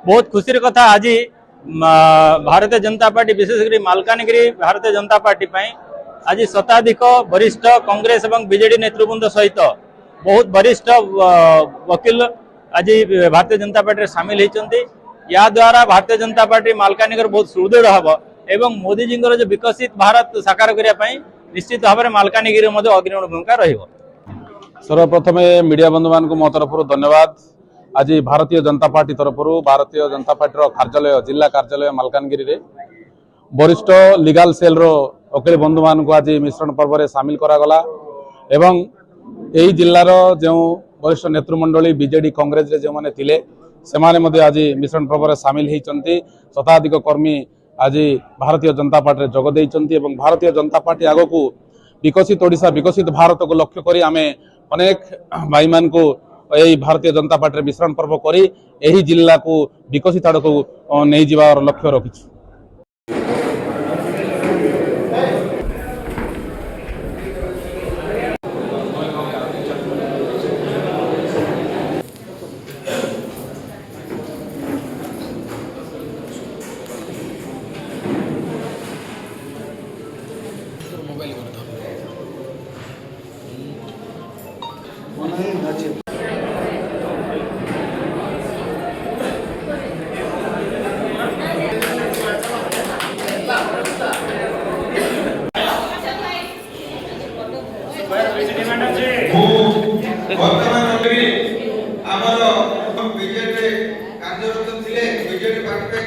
बहुत खुशी कथा आज भारतीय जनता पार्टी विशेषकर मालकानगिरी भारतीय जनता पार्टी आज शताधिक वरिष्ठ कांग्रेस और बीजेडी नेतृवृंद सहित बहुत वरिष्ठ वकील आज भारतीय जनता पार्टी सामिल होती या द्वारा भारतीय जनता पार्टी मालकानगिरी बहुत सुदृढ़ हम एवं मोदी जी जो विकसित भारत साकार करने निश्चित भाव में मालकानगिरी अग्रणी भूमिका रही। सर्वप्रथम मीडिया बंधु मान मो तरफ धन्यवाद। आज भारतीय जनता पार्टी तरफ भारतीय जनता पार्टी कार्यालय जिला कार्यालय मालकानगिरी रे वरिष्ठ लीगल सेल रो वकील बंधु मान को आज मिश्रण पर्व में सामिल करागला एवं यही जिलार जो वरिष्ठ नेतृमंडली बीजेडी कांग्रेस जो मैंने थिले सेमाने मध्य आज मिश्रण पर्व में सामिल होती शताधिक कर्मी आज भारतीय जनता पार्टी जोग देइचंती एवं भारतीय जनता पार्टी आग को विकसित ओडिशा विकसित भारत को लक्ष्य करी आमे अनेक भाई मान को यही भारतीय जनता पार्टी मिश्रण पर्व करी यही जिला को विकसित आड़ को नहीं जीवार लक्ष्य रखिछु। BJD party